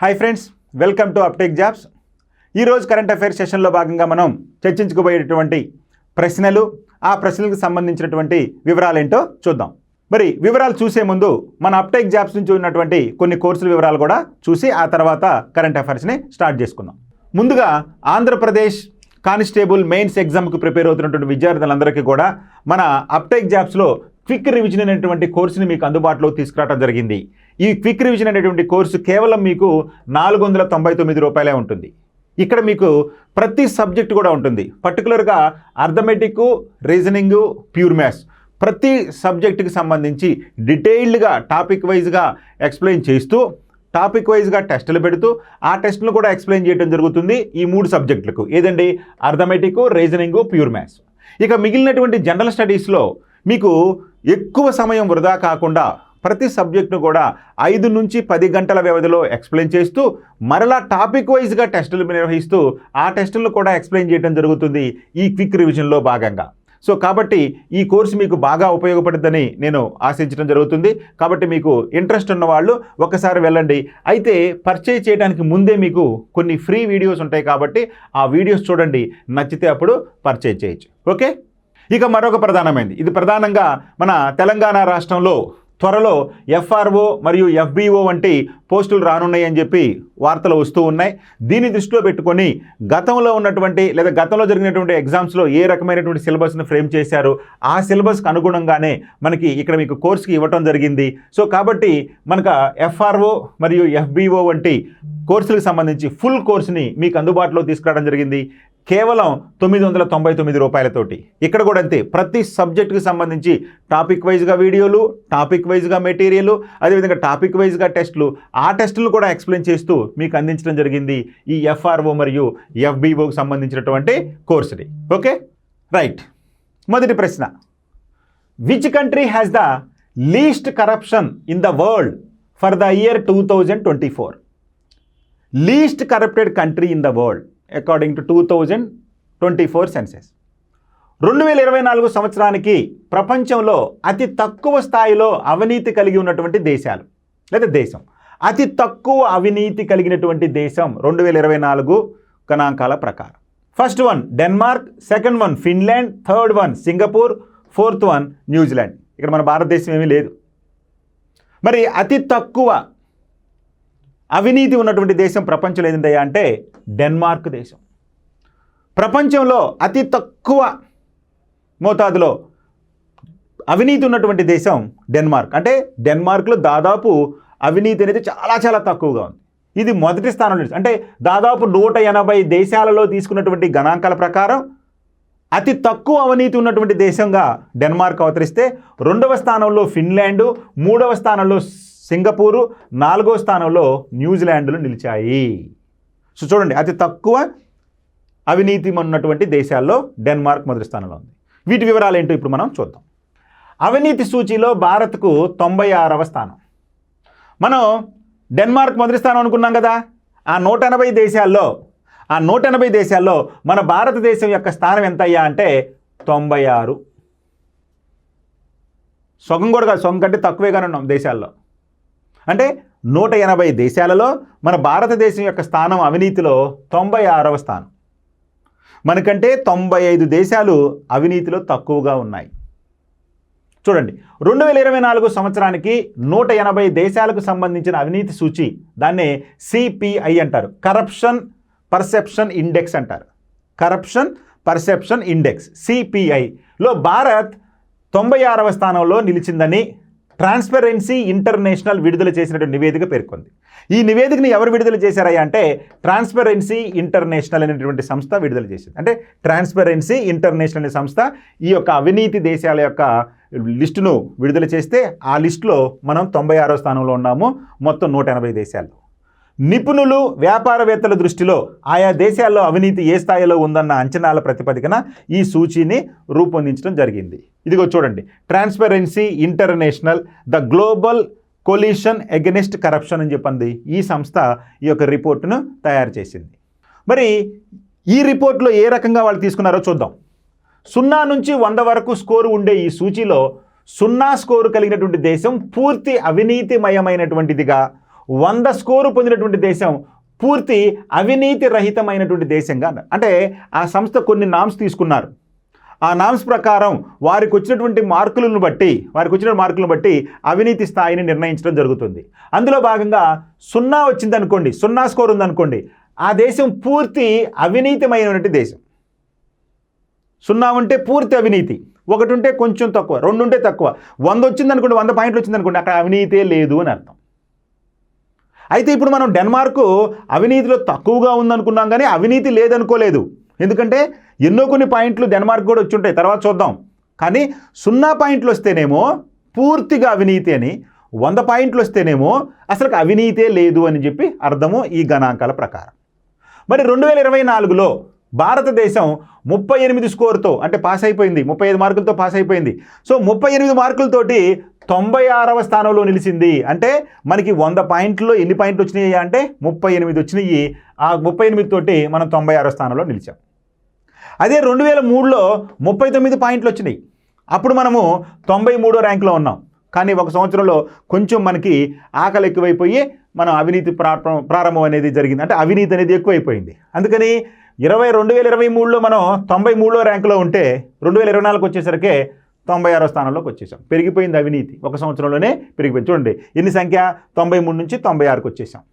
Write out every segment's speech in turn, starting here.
Hi friends, welcome to uptake jobs. ఈరోజు current affairs సెషన్లో భాగంగా మనం చర్చించుకోబోయేటటువంటి ప్రశ్నలు, ఆ ప్రశ్నలకు సంబంధించినటువంటి వివరాలు ఏంటో చూద్దాం. మరి వివరాలు చూసే ముందు మన అప్టేక్ జాబ్స్ నుంచి ఉన్నటువంటి కొన్ని కోర్సుల వివరాలు కూడా చూసి ఆ తర్వాత కరెంట్ అఫైర్స్ని స్టార్ట్ చేసుకుందాం. ముందుగా ఆంధ్రప్రదేశ్ కానిస్టేబుల్ మెయిన్స్ ఎగ్జామ్కి ప్రిపేర్ అవుతున్నటువంటి విద్యార్థులందరికీ కూడా మన అప్టేక్ జాబ్స్లో క్విక్ రివిజన్ అనేటువంటి కోర్సుని మీకు అందుబాటులో తీసుకురావడం జరిగింది. ఈ క్విక్ రివిజన్ అనేటువంటి కోర్సు కేవలం మీకు 499 రూపాయలే ఉంటుంది. ఇక్కడ మీకు ప్రతి సబ్జెక్ట్ కూడా ఉంటుంది. పర్టికులర్గా అర్థమెటిక్, రీజనింగ్, ప్యూర్ మ్యాథ్స్ ప్రతి సబ్జెక్టుకి సంబంధించి డీటెయిల్డ్గా టాపిక్ వైజ్గా ఎక్స్ప్లెయిన్ చేస్తూ, టాపిక్ వైజ్గా టెస్టులు పెడుతూ ఆ టెస్టులు కూడా ఎక్స్ప్లెయిన్ చేయడం జరుగుతుంది ఈ 3 సబ్జెక్టులకు. ఏదండి? Arithmetic, reasoning, pure maths. ఇక మిగిలినటువంటి జనరల్ స్టడీస్లో మీకు ఎక్కువ సమయం వృధా కాకుండా ప్రతి సబ్జెక్టును కూడా 5 నుంచి 10 గంటల వ్యవధిలో ఎక్స్ప్లెయిన్ చేస్తూ మరలా టాపిక్ వైజ్గా టెస్టులు నిర్వహిస్తూ ఆ టెస్టులను కూడా ఎక్స్ప్లెయిన్ చేయడం జరుగుతుంది ఈ క్విక్ రివిజన్లో భాగంగా. సో కాబట్టి ఈ కోర్సు మీకు బాగా ఉపయోగపడుతుందని నేను ఆశించడం జరుగుతుంది. కాబట్టి మీకు ఇంట్రెస్ట్ ఉన్న వాళ్ళు ఒకసారి వెళ్ళండి. అయితే పర్చేజ్ చేయడానికి ముందే మీకు కొన్ని ఫ్రీ వీడియోస్ ఉంటాయి కాబట్టి ఆ వీడియోస్ చూడండి, నచ్చితే అప్పుడు పర్చేజ్ చేయొచ్చు. ఓకే, ఇక మరొక ప్రధానమైనది, ఇది ప్రధానంగా మన తెలంగాణ రాష్ట్రంలో త్వరలో FRO మరియు FBO వంటి పోస్టులు రానున్నాయని చెప్పి వార్తలు వస్తూ ఉన్నాయి. దీన్ని దృష్టిలో పెట్టుకొని గతంలో ఉన్నటువంటి లేదా గతంలో జరిగినటువంటి ఎగ్జామ్స్లో ఏ రకమైనటువంటి సిలబస్ను ఫ్రేమ్ చేశారో ఆ సిలబస్కి అనుగుణంగానే మనకి ఇక్కడ మీకు కోర్సుకి ఇవ్వటం జరిగింది. సో కాబట్టి మనకు FRO మరియు FBO వంటి కోర్సులకు సంబంధించి ఫుల్ కోర్సుని మీకు అందుబాటులో తీసుకురావడం జరిగింది కేవలం 999 రూపాయలతోటి. ఇక్కడ కూడా అంతే, ప్రతి సబ్జెక్టుకి సంబంధించి టాపిక్ వైజ్గా వీడియోలు, టాపిక్ వైజ్గా మెటీరియల్, అదేవిధంగా టాపిక్ వైజ్గా టెస్టులు, ఆ టెస్టులు కూడా ఎక్స్ప్లెయిన్ చేస్తూ మీకు అందించడం జరిగింది ఈ FRO మరియు FBOకి సంబంధించినటువంటి కోర్సుని. Okay right. మొదటి ప్రశ్న, which country has the least corruption in the world for the year 2024? Least corrupted country in the world according to 2024 census. 2024 సంవత్సరానికి ప్రపంచంలో అతి తక్కువ స్థాయిలో అవినీతి కలిగి ఉన్నటువంటి దేశాలు లేదా దేశం, అతి తక్కువ అవినీతి కలిగినటువంటి దేశం 2024 గణాంకాల ప్రకారం. First one Denmark, second one Finland, third one Singapore, fourth one New Zealand. ఇక్కడ మన భారతదేశం ఏమీ లేదు. మరి అతి తక్కువ అవినీతి ఉన్నటువంటి దేశం ప్రపంచంలో ఏంటంటే అంటే డెన్మార్క్ దేశం. ప్రపంచంలో అతి తక్కువ మోతాదులో అవినీతి ఉన్నటువంటి దేశం డెన్మార్క్. అంటే డెన్మార్క్లో దాదాపు అవినీతి అనేది చాలా చాలా తక్కువగా ఉంది. ఇది మొదటి స్థానంలో, అంటే దాదాపు 180 దేశాలలో తీసుకున్నటువంటి గణాంకాల ప్రకారం అతి తక్కువ అవినీతి ఉన్నటువంటి దేశంగా డెన్మార్క్ అవతరిస్తే, 2వ స్థానంలో ఫిన్లాండ్, 3వ స్థానంలో సింగపూరు, 4వ స్థానంలో న్యూజిలాండ్లు నిలిచాయి. సో చూడండి, అతి తక్కువ అవినీతి ఉన్నటువంటి దేశాల్లో డెన్మార్క్ మొదటి స్థానంలో ఉంది. వీటి వివరాలు ఏంటో ఇప్పుడు మనం చూద్దాం. అవినీతి సూచీలో భారత్కు 96వ స్థానం. మనం డెన్మార్క్ మొదటి స్థానం అనుకున్నాం కదా. ఆ 180 దేశాల్లో మన భారతదేశం యొక్క స్థానం ఎంత అయ్యా అంటే 96. సగం కూడా కాదు, సగం కంటే తక్కువేగానే ఉన్నాం దేశాల్లో. అంటే 180 దేశాలలో మన భారతదేశం యొక్క స్థానం అవినీతిలో 96వ స్థానం. మనకంటే 95 దేశాలు అవినీతిలో తక్కువగా ఉన్నాయి. చూడండి, 2024 సంవత్సరానికి 180 దేశాలకు సంబంధించిన అవినీతి సూచి, దాన్నే CPI అంటారు, కరప్షన్ పర్సెప్షన్ ఇండెక్స్ అంటారు. కరప్షన్ పర్సెప్షన్ ఇండెక్స్ CPIలో భారత్ 96వ స్థానంలో నిలిచిందని ట్రాన్స్పరెన్సీ ఇంటర్నేషనల్ విడుదల చేసినటువంటి నివేదిక పేర్కొంది. ఈ నివేదికని ఎవరు విడుదల చేశారయ్యా అంటే ట్రాన్స్పరెన్సీ ఇంటర్నేషనల్ అనేటువంటి సంస్థ విడుదల చేసింది. అంటే ట్రాన్స్పరెన్సీ ఇంటర్నేషనల్ అనే సంస్థ ఈ యొక్క అవినీతి దేశాల యొక్క లిస్టును విడుదల చేస్తే ఆ లిస్టులో మనం 96వ స్థానంలో ఉన్నాము మొత్తం 180 దేశాల్లో. నిపుణులు, వ్యాపారవేత్తల దృష్టిలో ఆయా దేశాల్లో అవినీతి ఏ స్థాయిలో ఉందన్న అంచనాల ప్రతిపదికన ఈ సూచీని రూపొందించడం జరిగింది. ఇదిగో చూడండి, transparency international the global collision against corruption అని చెప్పింది ఈ సంస్థ ఈ యొక్క రిపోర్టును తయారు చేసింది. మరి ఈ రిపోర్ట్లో ఏ రకంగా వాళ్ళు తీసుకున్నారో చూద్దాం. 0 నుంచి 100 వరకు స్కోరు ఉండే ఈ సూచీలో 0 స్కోరు కలిగినటువంటి దేశం పూర్తి అవినీతిమయమైనటువంటిదిగా, 100 స్కోరు పొందినటువంటి దేశం పూర్తి అవినీతి రహితమైనటువంటి దేశంగా అన్నారు. అంటే ఆ సంస్థ కొన్ని నామ్స్ తీసుకున్నారు. ఆ నామ్స్ ప్రకారం వారికి వచ్చిన మార్కులను బట్టి అవినీతి స్థాయిని నిర్ణయించడం జరుగుతుంది. అందులో భాగంగా 0 వచ్చిందనుకోండి, 0 స్కోర్ ఉందనుకోండి, ఆ దేశం పూర్తి అవినీతిమైనటువంటి దేశం. 0 ఉంటే పూర్తి అవినీతి, 1 ఉంటే కొంచెం తక్కువ, 2 ఉంటే తక్కువ, 100 వచ్చిందనుకోండి, 100 పాయింట్లు వచ్చిందనుకోండి, అక్కడ అవినీతే లేదు అని అర్థం. అయితే ఇప్పుడు మనం డెన్మార్క్ అవినీతిలో తక్కువగా ఉందనుకున్నాం, కానీ అవినీతి లేదనుకోలేదు. ఎందుకంటే ఎన్నో కొన్ని పాయింట్లు డెన్మార్క్ కూడా వచ్చి ఉంటాయి, తర్వాత చూద్దాం. కానీ 0 పాయింట్లు వస్తేనేమో పూర్తిగా అవినీతి అని, 100 పాయింట్లు వస్తేనేమో అసలు అవినీతే లేదు అని చెప్పి అర్థము ఈ గణాంకాల ప్రకారం. మరి 2024లో భారతదేశం 38 స్కోర్తో అంటే పాస్ అయిపోయింది, 35 మార్కులతో పాస్ అయిపోయింది. సో 38 మార్కులతోటి 96వ స్థానంలో నిలిచింది. అంటే మనకి 100 పాయింట్లో ఎన్ని పాయింట్లు వచ్చినాయి అంటే 38 వచ్చినాయి. ఆ 38 తోటి మనం 96వ స్థానంలో నిలిచాం. అదే 2003లో 39 పాయింట్లు వచ్చినాయి, అప్పుడు మనము 93వ ర్యాంకులో ఉన్నాం. కానీ ఒక సంవత్సరంలో కొంచెం మనకి ఆకలి ఎక్కువైపోయి మనం అవినీతి ప్రారంభం అనేది జరిగింది, అంటే అవినీతి అనేది ఎక్కువైపోయింది. అందుకని 2023లో మనం 93వ ర్యాంకులో ఉంటే 2024 వచ్చేసరికి 96వ స్థానంలోకి వచ్చేసాం. పెరిగిపోయింది అవినీతి, ఒక సంవత్సరంలోనే పెరిగిపోయింది. చూడండి ఎన్ని సంఖ్య, 93 నుంచి 96కి వచ్చేసాం.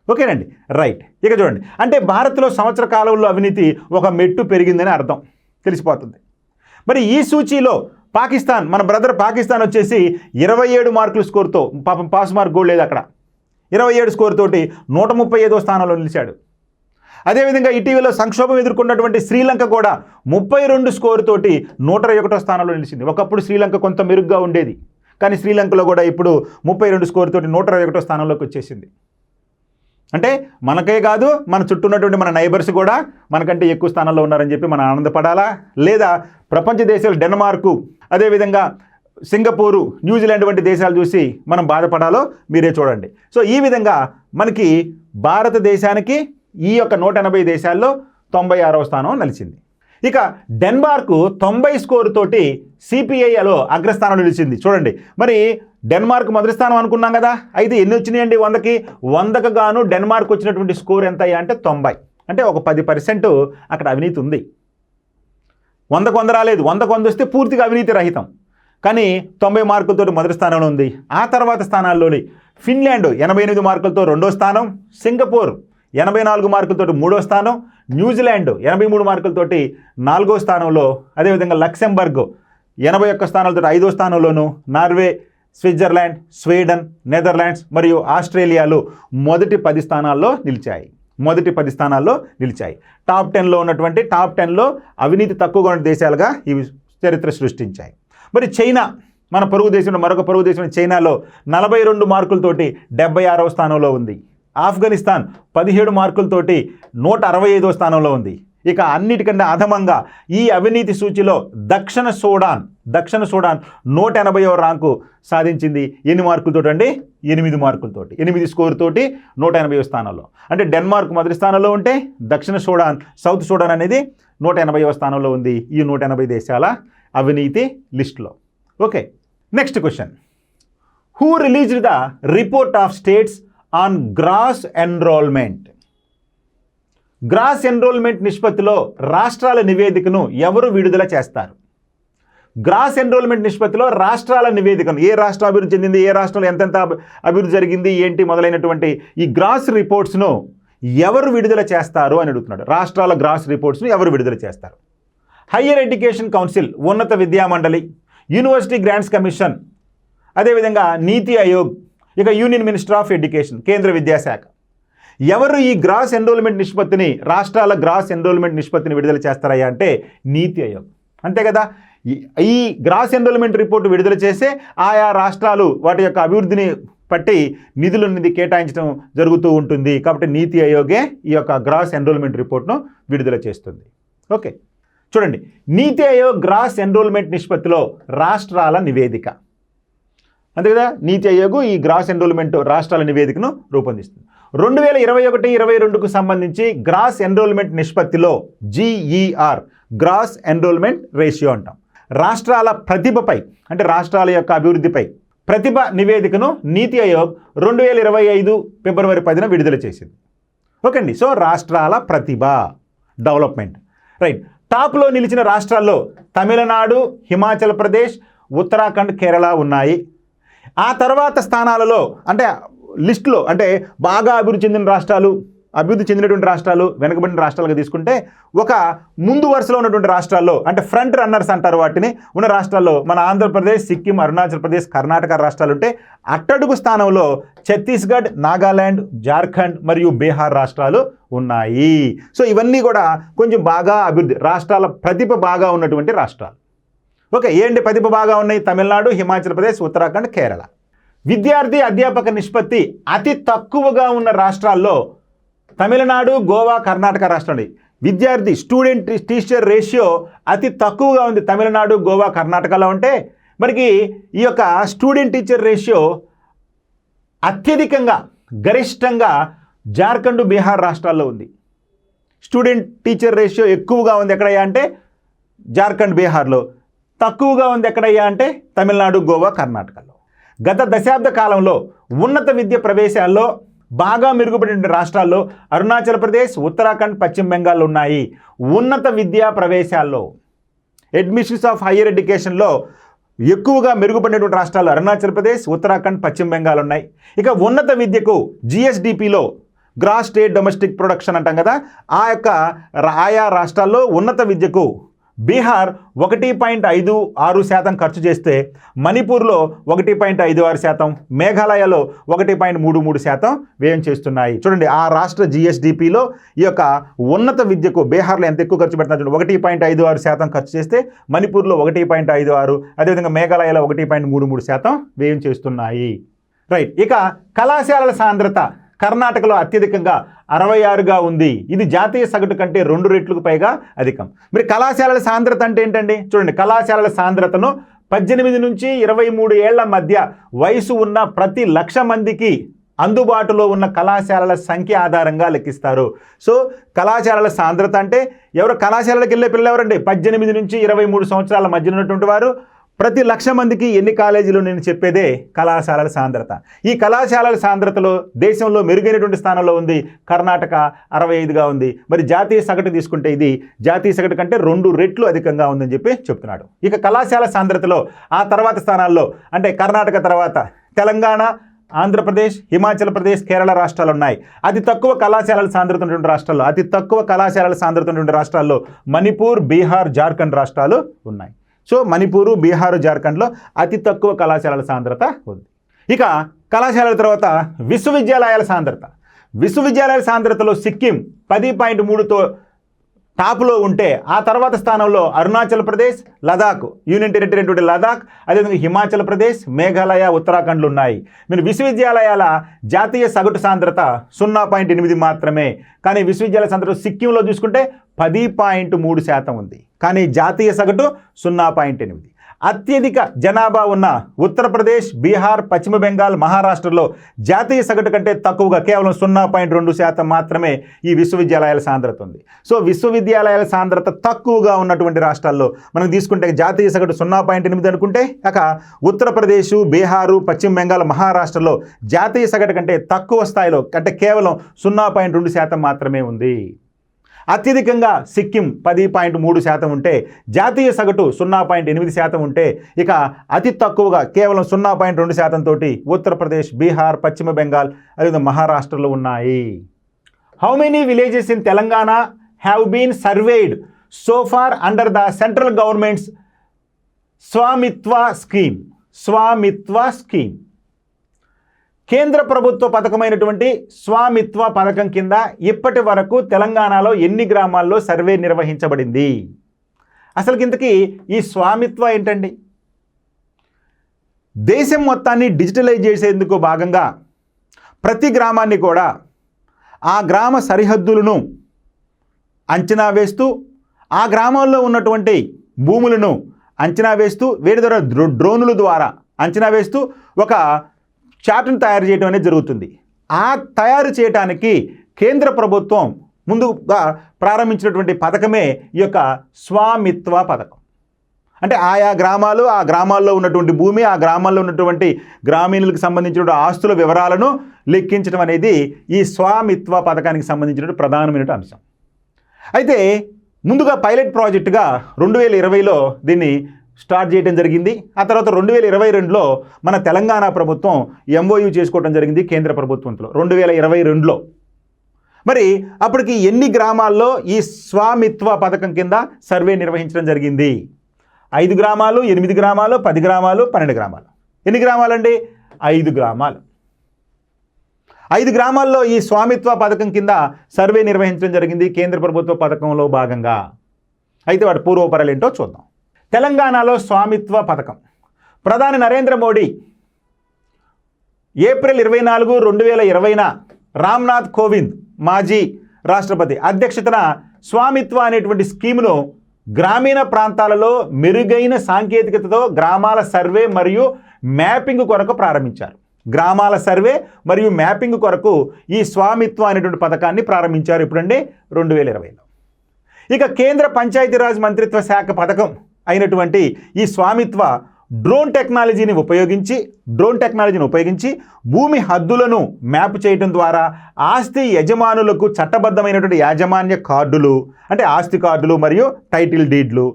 ఓకేనండి, రైట్. ఇక చూడండి, అంటే భారత్లో సంవత్సర కాలంలో అవినీతి ఒక మెట్టు పెరిగిందని అర్థం తెలిసిపోతుంది. మరి ఈ సూచీలో పాకిస్తాన్, మన బ్రదర్ పాకిస్తాన్ వచ్చేసి 27 మార్కుల స్కోర్తో, పాపం పాస్ మార్క్ కూడా లేదు అక్కడ, 27 స్కోర్ తోటి 135వ స్థానంలో నిలిచాడు. అదేవిధంగా ఇటీవల సంక్షోభం ఎదుర్కొన్నటువంటి శ్రీలంక కూడా 32 స్కోర్ తోటి 121వ స్థానంలో నిలిచింది. ఒకప్పుడు శ్రీలంక కొంత మెరుగ్గా ఉండేది, కానీ శ్రీలంకలో కూడా ఇప్పుడు 32 స్కోర్ తోటి 121వ స్థానంలోకి వచ్చేసింది. అంటే మనకే కాదు, మన చుట్టూ ఉన్నటువంటి మన నైబర్స్ కూడా మనకంటే ఎక్కువ స్థానంలో ఉన్నారని చెప్పి మనం ఆనందపడాలా, లేదా ప్రపంచ దేశాలు డెన్మార్కు, అదేవిధంగా సింగపూరు, న్యూజిలాండ్ వంటి దేశాలు చూసి మనం బాధపడాలో మీరే చూడండి. సో ఈ విధంగా మనకి భారతదేశానికి ఈ యొక్క 180 దేశాల్లో 96వ స్థానం నిలిచింది. ఇక డెన్మార్క్ 90 స్కోర్ తోటి సిపిఐలో అగ్రస్థానం నిలిచింది. చూడండి, మరి డెన్మార్క్ మొదటి స్థానం అనుకున్నాం కదా, అయితే ఎన్ని వచ్చినాయండి 100కి? 100కు గాను డెన్మార్క్ వచ్చినటువంటి స్కోర్ ఎంత అంటే 90. అంటే ఒక 10% అక్కడ అవినీతి ఉంది. 100కు 100 రాలేదు, 100కు 100 వస్తే పూర్తిగా అవినీతి రహితం. కానీ 90 మార్కులతో మొదటి స్థానంలో ఉంది. ఆ తర్వాత స్థానాల్లోని ఫిన్లాండ్ 88 మార్కులతో 2వ స్థానం, సింగపూర్ 84 మార్కులతోటి 3వ స్థానం, న్యూజిలాండ్ 83 మార్కులతోటి 4వ స్థానంలో, అదేవిధంగా లక్సెంబర్గ్ 81 స్థానాలతో 5వ స్థానంలోను, నార్వే, స్విట్జర్లాండ్, స్వీడన్, నెదర్లాండ్స్ మరియు ఆస్ట్రేలియాలు మొదటి 10 స్థానాల్లో నిలిచాయి. టాప్ 10లో ఉన్నటువంటి టాప్ 10లో అవినీతి తక్కువగా ఉన్న దేశాలుగా ఇవి చరిత్ర సృష్టించాయి. మరి చైనా, మన పొరుగు దేశంలో మరొక పొరుగు దేశం చైనాలో 42 మార్కులతోటి 76వ స్థానంలో ఉంది. ఆఫ్ఘనిస్తాన్ 17 మార్కులతోటి 165వ స్థానంలో ఉంది. ఇక అన్నిటికంటే అధమంగా ఈ అవినీతి సూచిలో దక్షిణ సూడాన్ 180వ ర్యాంకు సాధించింది. ఎన్ని మార్కులతోటి అండి? 8 మార్కులతోటి, 8 స్కోర్ తోటి 180వ స్థానంలో. అంటే డెన్మార్క్ మొదటి స్థానంలో ఉంటే దక్షిణ సూడాన్, సౌత్ సూడాన్ అనేది 180వ స్థానంలో ఉంది ఈ 180 దేశాల అవినీతి లిస్టులో. Okay, next question. Who released the report of states on gross enrolment? Gross enrolment నిష్పత్తిలో రాష్ట్రాల నివేదికను ఎవరు విడుదల చేస్తారు? గ్రాస్ ఎన్రోల్మెంట్ నిష్పత్తిలో రాష్ట్రాల నివేదికను, ఏ రాష్ట్రం అభివృద్ధి చెందింది, ఏ రాష్ట్రంలో ఎంతెంత అభివృద్ధి జరిగింది, ఏంటి మొదలైనటువంటి ఈ గ్రాస్ రిపోర్ట్స్ను ఎవరు విడుదల చేస్తారు అని అడుగుతున్నాడు. రాష్ట్రాల గ్రాస్ రిపోర్ట్స్ను ఎవరు విడుదల చేస్తారు? హయ్యర్ ఎడ్యుకేషన్ కౌన్సిల్, ఉన్నత విద్యామండలి, యూనివర్సిటీ గ్రాంట్స్ కమిషన్, అదేవిధంగా నీతి ఆయోగ్, ఇక యూనియన్ మినిస్టర్ ఆఫ్ ఎడ్యుకేషన్, కేంద్ర విద్యాశాఖ. ఎవరు ఈ గ్రాస్ ఎన్రోల్మెంట్ నిష్పత్తిని, రాష్ట్రాల గ్రాస్ ఎన్రోల్మెంట్ నిష్పత్తిని విడుదల చేస్తారయ్యా అంటే నీతి ఆయోగ్. అంతే కదా, ఈ గ్రాస్ ఎన్రోల్మెంట్ రిపోర్టు విడుదల చేసే ఆయా రాష్ట్రాలు వాటి యొక్క అభివృద్ధిని పట్టి నిధులను కేటాయించడం జరుగుతూ ఉంటుంది. కాబట్టి నీతి ఆయోగే ఈ యొక్క గ్రాస్ ఎన్రోల్మెంట్ రిపోర్ట్ను విడుదల చేస్తుంది. ఓకే, చూడండి, నీతి ఆయోగ్ గ్రాస్ ఎన్రోల్మెంట్ నిష్పత్తిలో రాష్ట్రాల నివేదిక. అంతే కదా, నీతి ఆయోగ్ ఈ గ్రాస్ ఎన్రోల్మెంట్ రాష్ట్రాల నివేదికను రూపొందిస్తుంది. 2021-22కు సంబంధించి గ్రాస్ ఎన్రోల్మెంట్ నిష్పత్తిలో GER, గ్రాస్ ఎన్రోల్మెంట్ రేషియో అంటాం. రాష్ట్రాల ప్రతిభపై, అంటే రాష్ట్రాల యొక్క అభివృద్ధిపై ప్రతిభ నివేదికను నీతి ఆయోగ్ 2025 ఫిబ్రవరి 10న విడుదల చేసింది. ఓకే అండి. సో రాష్ట్రాల ప్రతిభ డెవలప్మెంట్. రైట్. టాప్లో నిలిచిన రాష్ట్రాల్లో తమిళనాడు, హిమాచల్ ప్రదేశ్, ఉత్తరాఖండ్, కేరళ ఉన్నాయి. ఆ తర్వాత స్థానాలలో అంటే లిస్టులో అంటే బాగా అభివృద్ధి చెందినటువంటి రాష్ట్రాలు, వెనుకబడిన రాష్ట్రాలుగా తీసుకుంటే ఒక ముందు వరుసలో ఉన్నటువంటి రాష్ట్రాల్లో అంటే ఫ్రంట్ రన్నర్స్ అంటారు వాటిని, ఉన్న రాష్ట్రాల్లో మన ఆంధ్రప్రదేశ్, సిక్కిం, అరుణాచల్ ప్రదేశ్, కర్ణాటక రాష్ట్రాలు ఉంటే అట్టడుగు స్థానంలో ఛత్తీస్గఢ్, నాగాలాండ్, జార్ఖండ్ మరియు బీహార్ రాష్ట్రాలు ఉన్నాయి. సో ఇవన్నీ కూడా కొంచెం బాగా అభివృద్ధి రాష్ట్రాల ప్రతిభ బాగా ఉన్నటువంటి రాష్ట్రాలు. ఓకే. ఏంటి ప్రతిభ బాగా ఉన్నాయి? తమిళనాడు, హిమాచల్ ప్రదేశ్, ఉత్తరాఖండ్, కేరళ. విద్యార్థి అధ్యాపక నిష్పత్తి అతి తక్కువగా ఉన్న రాష్ట్రాల్లో తమిళనాడు, గోవా, కర్ణాటక రాష్ట్రాలు. విద్యార్థి స్టూడెంట్ టీచర్ రేషియో అతి తక్కువగా ఉంది తమిళనాడు, గోవా, కర్ణాటకలో ఉంటే మనకి ఈ యొక్క స్టూడెంట్ టీచర్ రేషియో అత్యధికంగా గరిష్టంగా జార్ఖండ్, బీహార్ రాష్ట్రాల్లో ఉంది. స్టూడెంట్ టీచర్ రేషియో ఎక్కువగా ఉంది ఎక్కడయ్యా అంటే జార్ఖండ్, బీహార్లో. తక్కువగా ఉంది ఎక్కడయ్యా అంటే తమిళనాడు, గోవా, కర్ణాటకలో. గత దశాబ్ద కాలంలో ఉన్నత విద్య ప్రవేశాల్లో బాగా మెరుగుపడిన రాష్ట్రాల్లో అరుణాచల్ ప్రదేశ్, ఉత్తరాఖండ్, పశ్చిమ బెంగాల్ ఉన్నాయి. ఉన్నత విద్యా ప్రవేశాల్లో అడ్మిషన్స్ ఆఫ్ హయ్యర్ ఎడ్యుకేషన్లో ఎక్కువగా మెరుగుపడినటువంటి రాష్ట్రాలు అరుణాచల్ ప్రదేశ్, ఉత్తరాఖండ్, పశ్చిమ బెంగాల్ ఉన్నాయి. ఇక ఉన్నత విద్యకు జీఎస్డిపిలో గ్రాస్ స్టేట్ డొమెస్టిక్ ప్రొడక్షన్ అంటాం కదా, ఆయా రాష్ట్రాల్లో ఉన్నత విద్యకు బీహార్ 1.56% ఖర్చు చేస్తే మణిపూర్లో 1.56%, మేఘాలయలో 1.33% వ్యయం చేస్తున్నాయి. చూడండి ఆ రాష్ట్ర జీఎస్డిపిలో ఈ యొక్క ఉన్నత విద్యకు బీహార్లో ఎంత ఎక్కువ ఖర్చు పెడుతున్నారు చూడండి. 1.56% ఖర్చు చేస్తే మణిపూర్లో 1.56%, అదేవిధంగా మేఘాలయలో 1.33% వ్యయం చేస్తున్నాయి. రైట్. ఇక కళాశాలల సాంద్రత కర్ణాటకలో అత్యధికంగా 66గా ఉంది. ఇది జాతీయ సగటు కంటే 2 రెట్లకు పైగా అధికం. మరి కళాశాలల సాంద్రత అంటే ఏంటండి? చూడండి, కళాశాలల సాంద్రతను 18 నుంచి 23 ఏళ్ల మధ్య వయసు ఉన్న ప్రతి 1,00,000 మందికి అందుబాటులో ఉన్న కళాశాలల సంఖ్య ఆధారంగా లెక్కిస్తారు. సో కళాశాలల సాంద్రత అంటే ఎవరు కళాశాలలకు వెళ్ళే పిల్లలు ఎవరండి? 18 నుంచి 23 సంవత్సరాల మధ్య ఉన్నటువంటి వారు. ప్రతి 1,00,000 మందికి ఎన్ని కాలేజీలు నేను చెప్పేదే కళాశాలల సాంద్రత. ఈ కళాశాలల సాంద్రతలో దేశంలో మెరుగైనటువంటి స్థానంలో ఉంది కర్ణాటక, 65గా ఉంది. మరి జాతీయ సగటు తీసుకుంటే ఇది జాతీయ సగటు కంటే 2 రెట్లు అధికంగా ఉందని చెప్పి చెప్తున్నాడు. ఇక కళాశాల సాంద్రతలో ఆ తర్వాత స్థానాల్లో అంటే కర్ణాటక తర్వాత తెలంగాణ, ఆంధ్రప్రదేశ్, హిమాచల్ ప్రదేశ్, కేరళ రాష్ట్రాలు ఉన్నాయి. అతి తక్కువ కళాశాలల సాంద్రత ఉన్నటువంటి రాష్ట్రాల్లో మణిపూర్, బీహార్, జార్ఖండ్ రాష్ట్రాలు ఉన్నాయి. సో మణిపూరు, బీహారు, జార్ఖండ్లో అతి తక్కువ కళాశాలల సాంద్రత ఉంది. ఇక కళాశాలల తర్వాత విశ్వవిద్యాలయాల సాంద్రతలో సిక్కిం 10.3తో టాప్లో ఉంటే ఆ తర్వాత స్థానంలో అరుణాచల్ ప్రదేశ్, లదాఖ్, యూనియన్ టెరిటరీ అయినటువంటి లదాఖ్, అదేవిధంగా హిమాచల్ ప్రదేశ్, మేఘాలయ, ఉత్తరాఖండ్లు ఉన్నాయి. మీరు విశ్వవిద్యాలయాల జాతీయ సగటు సాంద్రత 0.8 మాత్రమే. కానీ విశ్వవిద్యాలయ సాంద్రత సిక్కింలో చూసుకుంటే 10.3% ఉంది. కానీ జాతీయ సగటు 0.8. అత్యధిక జనాభా ఉన్న ఉత్తరప్రదేశ్, బీహార్, పశ్చిమ బెంగాల్, మహారాష్ట్రలో జాతీయ సగటు కంటే తక్కువగా కేవలం 0.2% మాత్రమే ఈ విశ్వవిద్యాలయాల సాంద్రత ఉంది. సో విశ్వవిద్యాలయాల సాంద్రత తక్కువగా ఉన్నటువంటి రాష్ట్రాల్లో మనం తీసుకుంటే జాతీయ సగటు 0.8 అనుకుంటే ఇక ఉత్తరప్రదేశ్, బీహారు, పశ్చిమ బెంగాల్, మహారాష్ట్రలో జాతీయ సగటు కంటే తక్కువ స్థాయిలో అంటే కేవలం 0.2% మాత్రమే ఉంది. అత్యధికంగా సిక్కిం 10.3% ఉంటే జాతీయ సగటు 0.8% ఉంటే ఇక అతి తక్కువగా కేవలం 0.2% తోటి ఉత్తరప్రదేశ్, బీహార్, పశ్చిమ బెంగాల్ అదేవిధంగా మహారాష్ట్రలో ఉన్నాయి. How many villages in Telangana have been surveyed so far under the central governments Svamitva scheme. కేంద్ర ప్రభుత్వ పథకమైనటువంటి స్వామిత్వ పథకం కింద ఇప్పటి వరకు తెలంగాణలో ఎన్ని గ్రామాల్లో సర్వే నిర్వహించబడింది? అసలు ఇంతకీ ఈ స్వామిత్వ ఏంటండి? దేశం మొత్తాన్ని డిజిటలైజ్ చేసేందుకు భాగంగా ప్రతి గ్రామాన్ని కూడా ఆ గ్రామ సరిహద్దులను అంచనా వేస్తూ ఆ గ్రామాల్లో ఉన్నటువంటి భూములను అంచనా వేస్తూ వేరే ద్వారా డ్రోనుల ద్వారా అంచనా వేస్తూ ఒక చార్ట్ను తయారు చేయడం అనేది జరుగుతుంది. ఆ తయారు చేయడానికి కేంద్ర ప్రభుత్వం ముందుగా ప్రారంభించినటువంటి పథకమే ఈ యొక్క స్వామిత్వ పథకం. అంటే ఆయా గ్రామాలు, ఆ గ్రామాల్లో ఉన్నటువంటి భూమి, ఆ గ్రామాల్లో ఉన్నటువంటి గ్రామీణులకు సంబంధించిన ఆస్తుల వివరాలను లెక్కించడం అనేది ఈ స్వామిత్వ పథకానికి సంబంధించిన ప్రధానమైన అంశం. అయితే ముందుగా పైలట్ ప్రాజెక్టుగా 2020లో దీన్ని స్టార్ట్ చేయడం జరిగింది. ఆ తర్వాత 2022లో మన తెలంగాణ ప్రభుత్వం MOU చేసుకోవడం జరిగింది కేంద్ర ప్రభుత్వంతో 2022లో. మరి అప్పటికి ఎన్ని గ్రామాల్లో ఈ స్వామిత్వ పథకం కింద సర్వే నిర్వహించడం జరిగింది? 5 గ్రామాలు, 8 గ్రామాలు, 10 గ్రామాలు, 12 గ్రామాలు. ఎన్ని గ్రామాలండి? 5 గ్రామాలు. 5 గ్రామాల్లో ఈ స్వామిత్వ పథకం కింద సర్వే నిర్వహించడం జరిగింది కేంద్ర ప్రభుత్వ పథకంలో భాగంగా. అయితే వాటి పూర్వపరాలు ఏంటో చూద్దాం. తెలంగాణలో స్వామిత్వ పథకం ప్రధాని నరేంద్ర మోడీ ఏప్రిల్ 24, 2020న రామ్నాథ్ కోవింద్ మాజీ రాష్ట్రపతి అధ్యక్షతన స్వామిత్వ అనేటువంటి స్కీమును గ్రామీణ ప్రాంతాలలో మెరుగైన సాంకేతికతతో గ్రామాల సర్వే మరియు మ్యాపింగ్ కొరకు ప్రారంభించారు. గ్రామాల సర్వే మరియు మ్యాపింగ్ కొరకు ఈ స్వామిత్వ అనేటువంటి పథకాన్ని ప్రారంభించారు. ఇప్పుడండి 2020లో. ఇక కేంద్ర పంచాయతీరాజ్ మంత్రిత్వ శాఖ పథకం అయినటువంటి ఈ స్వామిత్వ డ్రోన్ టెక్నాలజీని ఉపయోగించి భూమి హద్దులను మ్యాప్ చేయడం ద్వారా ఆస్తి యజమానులకు చట్టబద్ధమైనటువంటి యాజమాన్య కార్డులు, అంటే ఆస్తి కార్డులు మరియు టైటిల్ డీడ్లు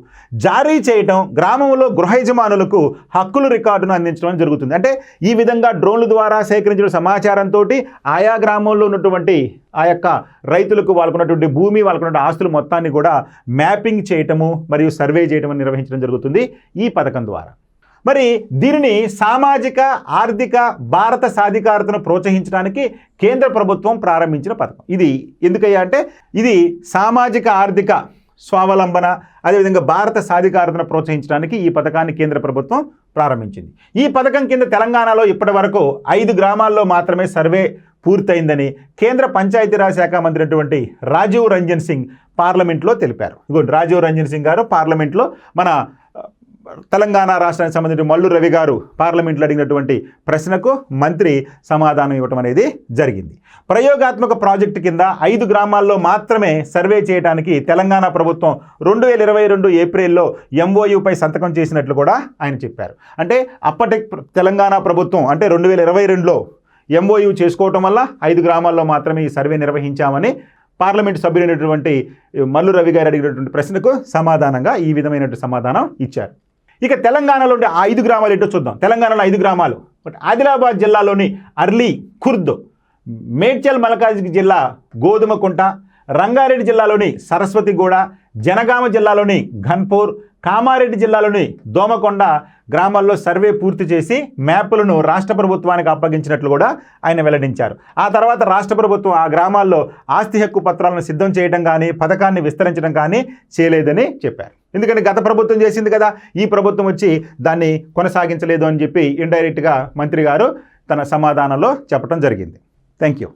జారీ చేయటం, గ్రామంలో గృహ యజమానులకు హక్కుల రికార్డును అందించడం జరుగుతుంది. అంటే ఈ విధంగా డ్రోన్ల ద్వారా సేకరించిన సమాచారంతో ఆయా గ్రామంలో ఉన్నటువంటి ఆ యొక్క రైతులకు వాళ్ళకున్నటువంటి భూమి, వాళ్ళకున్నటువంటి ఆస్తులు మొత్తాన్ని కూడా మ్యాపింగ్ చేయటము మరియు సర్వే చేయటం నిర్వహించడం జరుగుతుంది ఈ పథకం ద్వారా. మరి దీనిని సామాజిక ఆర్థిక భారత సాధికారతను ప్రోత్సహించడానికి కేంద్ర ప్రభుత్వం ప్రారంభించిన పథకం. ఇది ఎందుకయ్యా అంటే ఇది సామాజిక ఆర్థిక స్వావలంబన, అదేవిధంగా భారత సాధికారతను ప్రోత్సహించడానికి ఈ పథకాన్ని కేంద్ర ప్రభుత్వం ప్రారంభించింది. ఈ పథకం కింద తెలంగాణలో ఇప్పటి వరకు 5 గ్రామాల్లో మాత్రమే సర్వే పూర్తయిందని కేంద్ర పంచాయతీరాజ్ శాఖ మంత్రి అయినటువంటి రాజీవ్ రంజన్ సింగ్ పార్లమెంట్లో తెలిపారు. ఇదిగోండి రాజీవ్ రంజన్ సింగ్ గారు పార్లమెంట్లో మన తెలంగాణ రాష్ట్రానికి సంబంధించిన మల్లు రవి గారు పార్లమెంట్లో అడిగినటువంటి ప్రశ్నకు మంత్రి సమాధానం ఇవ్వటం అనేది జరిగింది. ప్రయోగాత్మక ప్రాజెక్టు కింద 5 గ్రామాల్లో మాత్రమే సర్వే చేయడానికి తెలంగాణ ప్రభుత్వం 2022 ఏప్రిల్లో MOUపై సంతకం చేసినట్లు కూడా ఆయన చెప్పారు. అంటే అప్పటి తెలంగాణ ప్రభుత్వం అంటే 2022లో MOU చేసుకోవటం వల్ల 5 గ్రామాల్లో మాత్రమే ఈ సర్వే నిర్వహించామని పార్లమెంటు సభ్యులైనటువంటి మల్లు రవి గారు అడిగినటువంటి ప్రశ్నకు సమాధానంగా ఈ విధమైనటువంటి సమాధానం ఇచ్చారు. ఇక తెలంగాణలో ఉండే 5 గ్రామాలు ఏంటో చూద్దాం. తెలంగాణలో 5 గ్రామాలు ఆదిలాబాద్ జిల్లాలోని అర్లీ ఖుర్ద్, మేడ్చల్ మల్కాజ్గిరి జిల్లా గోధుమకుంట, రంగారెడ్డి జిల్లాలోని సరస్వతిగూడ, జనగామ జిల్లాలోని ఘన్పూర్, కామారెడ్డి జిల్లాలోని దోమకొండ గ్రామాల్లో సర్వే పూర్తి చేసి మ్యాపులను రాష్ట్ర ప్రభుత్వానికి అప్పగించినట్లు కూడా ఆయన వెల్లడించారు. ఆ తర్వాత రాష్ట్ర ప్రభుత్వం ఆ గ్రామాల్లో ఆస్తి హక్కు పత్రాలను సిద్ధం చేయడం కానీ పథకాన్ని విస్తరించడం కానీ చేయలేదని చెప్పారు. ఎందుకంటే గత ప్రభుత్వం చేసింది కదా, ఈ ప్రభుత్వం వచ్చి దాన్ని కొనసాగించలేదు అని చెప్పి ఇండైరెక్ట్గా మంత్రి గారు తన సమాధానంలో చెప్పడం జరిగింది. Thank you.